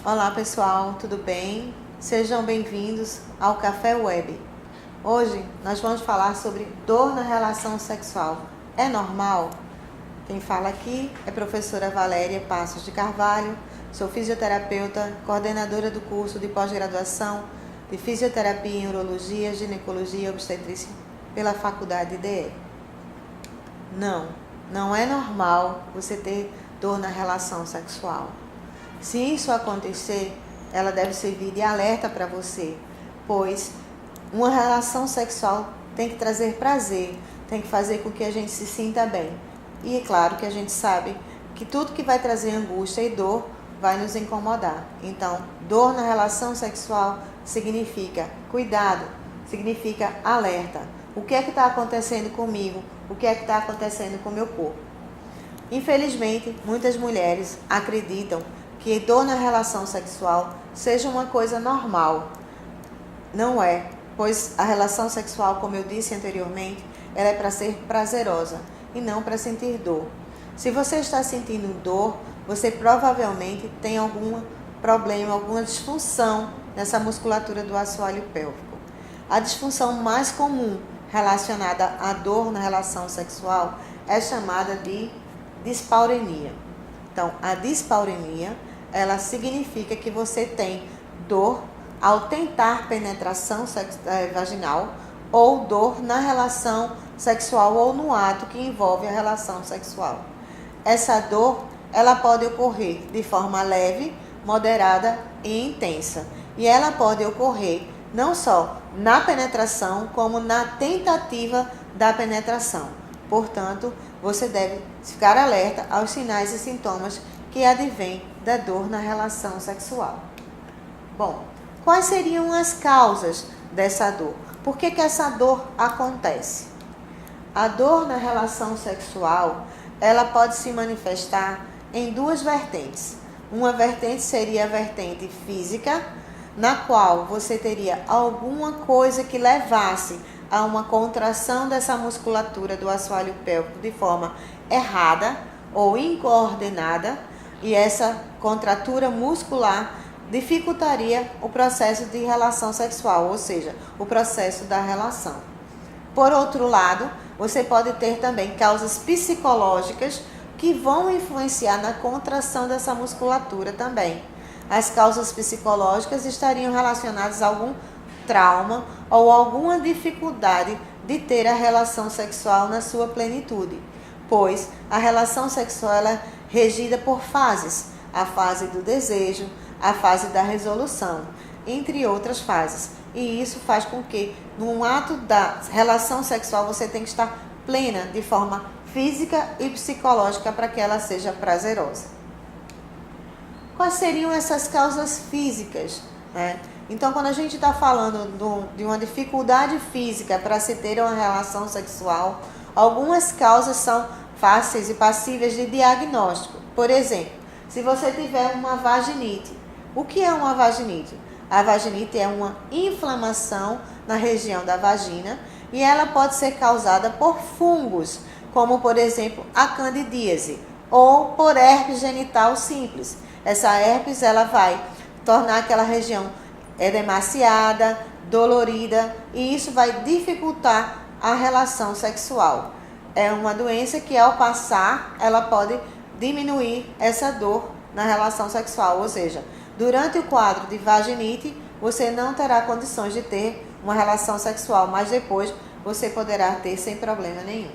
Olá pessoal, tudo bem? Sejam bem-vindos ao Café Web. Hoje nós vamos falar sobre dor na relação sexual. É normal? Quem fala aqui é a professora Valéria Passos de Carvalho, sou fisioterapeuta, coordenadora do curso de pós-graduação de Fisioterapia em Urologia, Ginecologia e Obstetrícia pela Faculdade IDE. Não é normal você ter dor na relação sexual. Se isso acontecer, ela deve servir de alerta para você, pois uma relação sexual tem que trazer prazer, tem que fazer com que a gente se sinta bem. E é claro que a gente sabe que tudo que vai trazer angústia e dor vai nos incomodar. Então, dor na relação sexual significa cuidado, significa alerta. O que é que está acontecendo comigo? O que é que está acontecendo com o meu corpo? Infelizmente, muitas mulheres acreditam que dor na relação sexual seja uma coisa normal. Não é, pois a relação sexual, como eu disse anteriormente, ela é para ser prazerosa e não para sentir dor. Se você está sentindo dor, você provavelmente tem algum problema, alguma disfunção nessa musculatura do assoalho pélvico. A disfunção mais comum relacionada à dor na relação sexual é chamada de dispareunia. Então, a dispareunia, ela significa que você tem dor ao tentar penetração vaginal ou dor na relação sexual ou no ato que envolve a relação sexual. Essa dor, ela pode ocorrer de forma leve, moderada e intensa. E ela pode ocorrer não só na penetração, como na tentativa da penetração. Portanto, você deve ficar alerta aos sinais e sintomas que advêm da dor na relação sexual. Bom, quais seriam as causas dessa dor? Por que essa dor acontece? A dor na relação sexual, ela pode se manifestar em duas vertentes. Uma vertente seria a vertente física, na qual você teria alguma coisa que levasse a uma contração dessa musculatura do assoalho pélvico de forma errada ou incoordenada, e essa contratura muscular dificultaria o processo de relação sexual, ou seja, o processo da relação. Por outro lado, você pode ter também causas psicológicas que vão influenciar na contração dessa musculatura também. As causas psicológicas estariam relacionadas a algum trauma ou alguma dificuldade de ter a relação sexual na sua plenitude, pois a relação sexual é regida por fases, a fase do desejo, a fase da resolução, entre outras fases. E isso faz com que, no ato da relação sexual, você tenha que estar plena de forma física e psicológica para que ela seja prazerosa. Quais seriam essas causas físicas, né? Então, quando a gente está falando de uma dificuldade física para se ter uma relação sexual, algumas causas são fáceis e passíveis de diagnóstico. Por exemplo, se você tiver uma vaginite. O que é uma vaginite? A vaginite é uma inflamação na região da vagina e ela pode ser causada por fungos, como por exemplo a candidíase, ou por herpes genital simples. Essa herpes ela vai tornar aquela região edemaciada, dolorida, e isso vai dificultar a relação sexual. É uma doença que ao passar ela pode diminuir essa dor na relação sexual, ou seja, durante o quadro de vaginite você não terá condições de ter uma relação sexual, mas depois você poderá ter sem problema nenhum.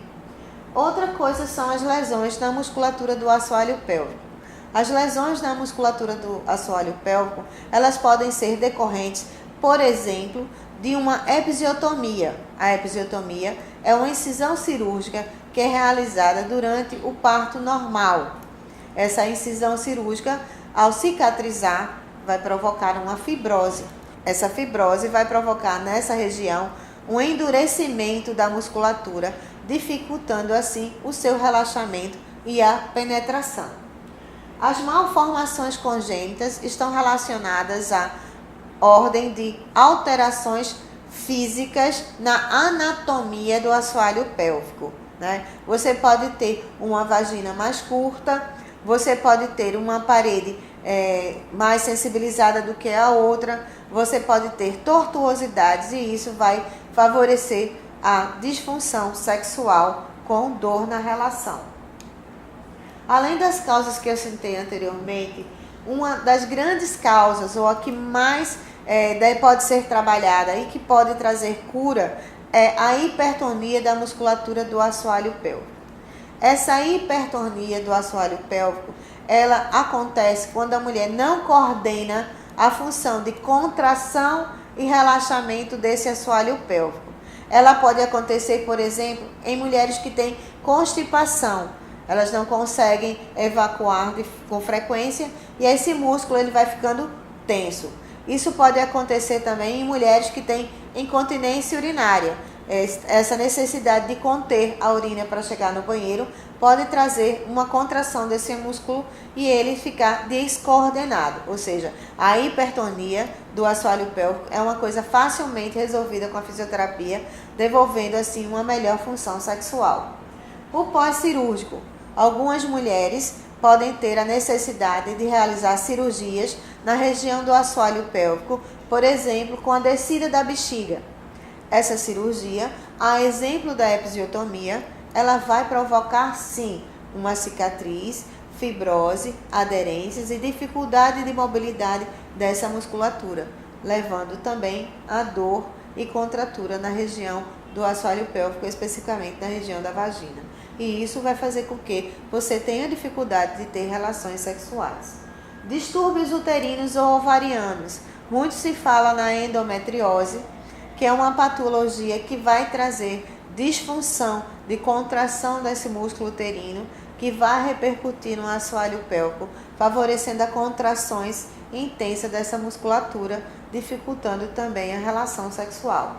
Outra coisa são as lesões na musculatura do assoalho pélvico. As lesões na musculatura do assoalho pélvico, elas podem ser decorrentes, por exemplo, de uma episiotomia. A episiotomia é uma incisão cirúrgica que é realizada durante o parto normal. Essa incisão cirúrgica, ao cicatrizar, vai provocar uma fibrose. Essa fibrose vai provocar nessa região um endurecimento da musculatura, dificultando assim o seu relaxamento e a penetração. As malformações congênitas estão relacionadas à ordem de alterações físicas na anatomia do assoalho pélvico, né? Você pode ter uma vagina mais curta, você pode ter uma parede mais sensibilizada do que a outra, você pode ter tortuosidades e isso vai favorecer a disfunção sexual com dor na relação. Além das causas que eu citei anteriormente, uma das grandes causas, ou a que mais pode ser trabalhada e que pode trazer cura, é a hipertonia da musculatura do assoalho pélvico. Essa hipertonia do assoalho pélvico, ela acontece quando a mulher não coordena a função de contração e relaxamento desse assoalho pélvico. Ela pode acontecer, por exemplo, em mulheres que têm constipação. Elas não conseguem evacuar com frequência e esse músculo ele vai ficando tenso. Isso pode acontecer também em mulheres que têm incontinência urinária. Essa necessidade de conter a urina para chegar no banheiro pode trazer uma contração desse músculo e ele ficar descoordenado. Ou seja, a hipertonia do assoalho pélvico é uma coisa facilmente resolvida com a fisioterapia, devolvendo assim uma melhor função sexual. O pós-cirúrgico. Algumas mulheres podem ter a necessidade de realizar cirurgias na região do assoalho pélvico, por exemplo, com a descida da bexiga. Essa cirurgia, a exemplo da episiotomia, ela vai provocar sim uma cicatriz, fibrose, aderências e dificuldade de mobilidade dessa musculatura, levando também a dor e contratura na região do assoalho pélvico, especificamente na região da vagina. E isso vai fazer com que você tenha dificuldade de ter relações sexuais. Distúrbios uterinos ou ovarianos. Muito se fala na endometriose, que é uma patologia que vai trazer disfunção de contração desse músculo uterino, que vai repercutir no assoalho pélvico, favorecendo as contrações intensas dessa musculatura, dificultando também a relação sexual.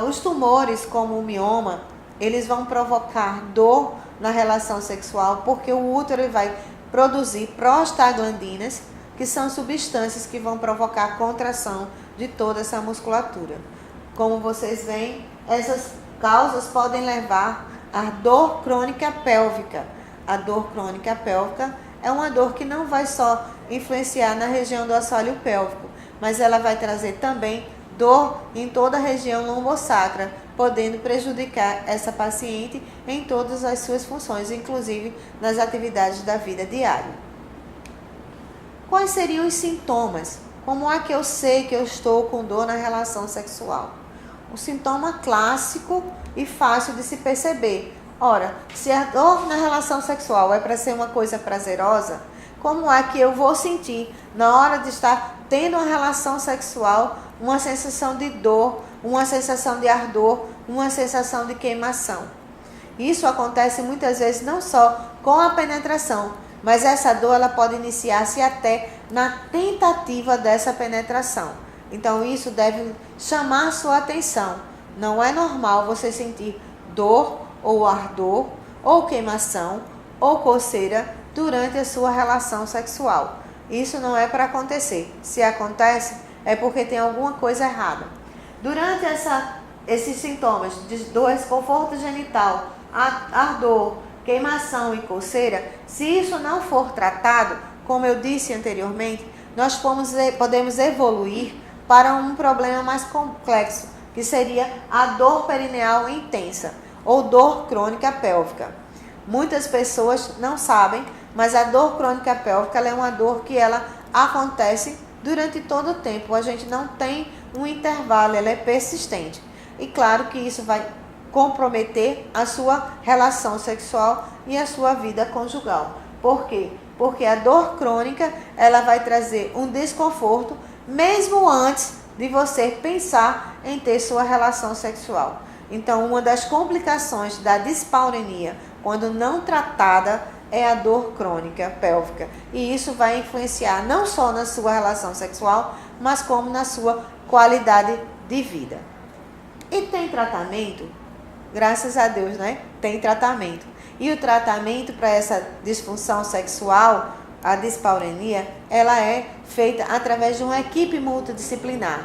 Os tumores, como o mioma, eles vão provocar dor na relação sexual, porque o útero vai produzir prostaglandinas, que são substâncias que vão provocar contração de toda essa musculatura. Como vocês veem, essas causas podem levar à dor crônica pélvica. A dor crônica pélvica é uma dor que não vai só influenciar na região do assoalho pélvico, mas ela vai trazer também dor em toda a região lombosacra, podendo prejudicar essa paciente em todas as suas funções, inclusive nas atividades da vida diária. Quais seriam os sintomas? Como é que eu sei que eu estou com dor na relação sexual? Um sintoma clássico e fácil de se perceber. Ora, se a dor na relação sexual é para ser uma coisa prazerosa, como é que eu vou sentir na hora de estar tendo uma relação sexual uma sensação de dor, uma sensação de ardor, uma sensação de queimação? Isso acontece muitas vezes não só com a penetração, mas essa dor ela pode iniciar-se até na tentativa dessa penetração. Então isso deve chamar sua atenção. Não é normal você sentir dor ou ardor, ou queimação, ou coceira durante a sua relação sexual. Isso não é para acontecer. Se acontece, é porque tem alguma coisa errada. Durante esses sintomas de dor, desconforto genital, ardor, queimação e coceira, se isso não for tratado, como eu disse anteriormente, nós podemos evoluir para um problema mais complexo, que seria a dor perineal intensa ou dor crônica pélvica. Muitas pessoas não sabem, mas a dor crônica pélvica ela é uma dor que ela acontece durante todo o tempo. A gente não tem um intervalo, ela é persistente. E claro que isso vai comprometer a sua relação sexual e a sua vida conjugal. Por quê? Porque a dor crônica ela vai trazer um desconforto mesmo antes de você pensar em ter sua relação sexual. Então, uma das complicações da dispareunia, quando não tratada, é a dor crônica pélvica. E isso vai influenciar não só na sua relação sexual, mas como na sua qualidade de vida. E tem tratamento? Graças a Deus, né? Tem tratamento. E o tratamento para essa disfunção sexual, a dispareunia, ela é feita através de uma equipe multidisciplinar.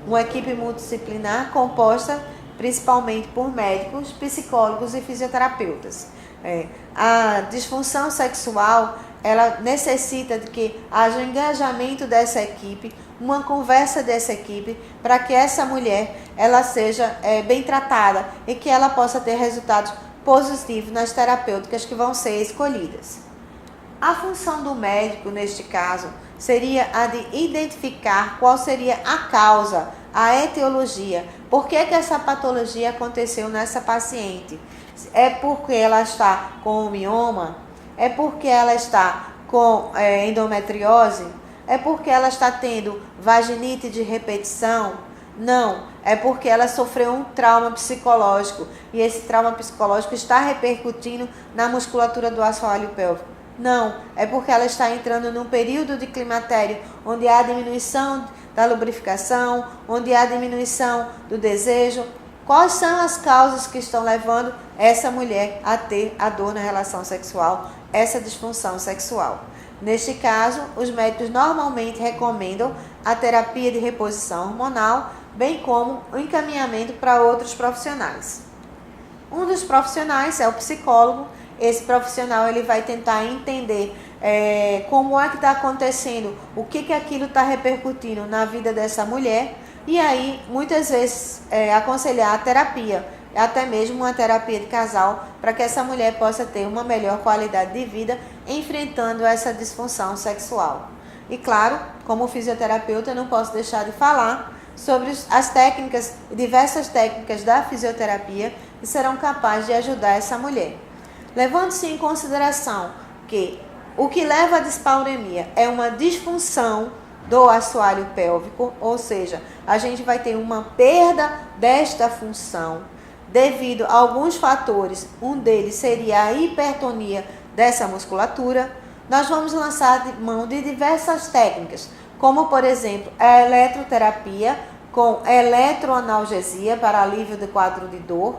Uma equipe multidisciplinar composta principalmente por médicos, psicólogos e fisioterapeutas. A disfunção sexual, ela necessita de que haja um engajamento dessa equipe, uma conversa dessa equipe, para que essa mulher ela seja bem tratada e que ela possa ter resultados positivos nas terapêuticas que vão ser escolhidas. A função do médico, neste caso, seria a de identificar qual seria a causa, a etiologia. Por que essa patologia aconteceu nessa paciente? É porque ela está com mioma? É porque ela está com endometriose? É porque ela está tendo vaginite de repetição? Não, é porque ela sofreu um trauma psicológico e esse trauma psicológico está repercutindo na musculatura do assoalho pélvico. Não, é porque ela está entrando num período de climatério onde há diminuição da lubrificação, onde há diminuição do desejo. Quais são as causas que estão levando essa mulher a ter a dor na relação sexual, essa disfunção sexual? Neste caso, os médicos normalmente recomendam a terapia de reposição hormonal, bem como o encaminhamento para outros profissionais. Um dos profissionais é o psicólogo. Esse profissional ele vai tentar entender como é que está acontecendo, o que aquilo está repercutindo na vida dessa mulher e aí muitas vezes aconselhar a terapia, até mesmo uma terapia de casal, para que essa mulher possa ter uma melhor qualidade de vida enfrentando essa disfunção sexual. E claro, como fisioterapeuta, eu não posso deixar de falar sobre as técnicas, diversas técnicas da fisioterapia que serão capazes de ajudar essa mulher. Levando-se em consideração que o que leva à dispareunia é uma disfunção do assoalho pélvico, ou seja, a gente vai ter uma perda desta função devido a alguns fatores, um deles seria a hipertonia dessa musculatura. Nós vamos lançar mão de diversas técnicas, como por exemplo a eletroterapia com eletroanalgesia para alívio do quadro de dor.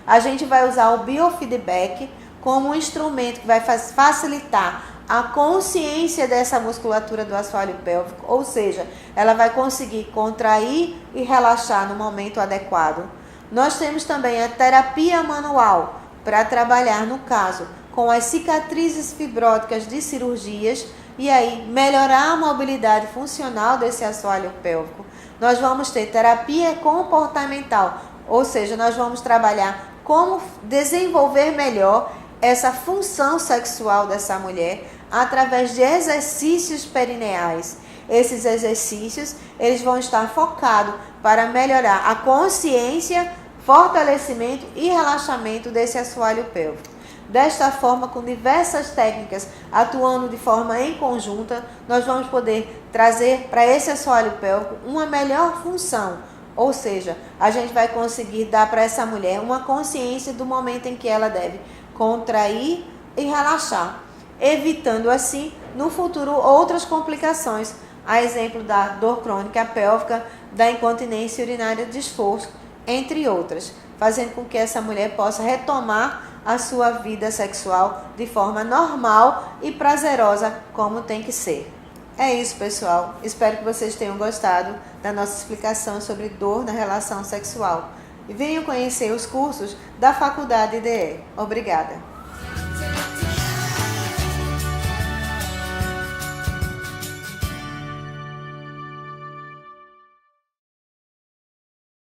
A gente vai usar o biofeedback como um instrumento que vai facilitar a consciência dessa musculatura do assoalho pélvico, ou seja, ela vai conseguir contrair e relaxar no momento adequado. Nós temos também a terapia manual para trabalhar, no caso, com as cicatrizes fibróticas de cirurgias e aí melhorar a mobilidade funcional desse assoalho pélvico. Nós vamos ter terapia comportamental, ou seja, nós vamos trabalhar como desenvolver melhor essa função sexual dessa mulher através de exercícios perineais. Esses exercícios eles vão estar focados para melhorar a consciência, fortalecimento e relaxamento desse assoalho pélvico. Desta forma, com diversas técnicas atuando de forma em conjunta, nós vamos poder trazer para esse assoalho pélvico uma melhor função. Ou seja, a gente vai conseguir dar para essa mulher uma consciência do momento em que ela deve contrair e relaxar, evitando assim, no futuro, outras complicações, a exemplo da dor crônica pélvica, da incontinência urinária de esforço, entre outras, fazendo com que essa mulher possa retomar a sua vida sexual de forma normal e prazerosa, como tem que ser. É isso, pessoal. Espero que vocês tenham gostado da nossa explicação sobre dor na relação sexual. E venham conhecer os cursos da Faculdade IDE. Obrigada.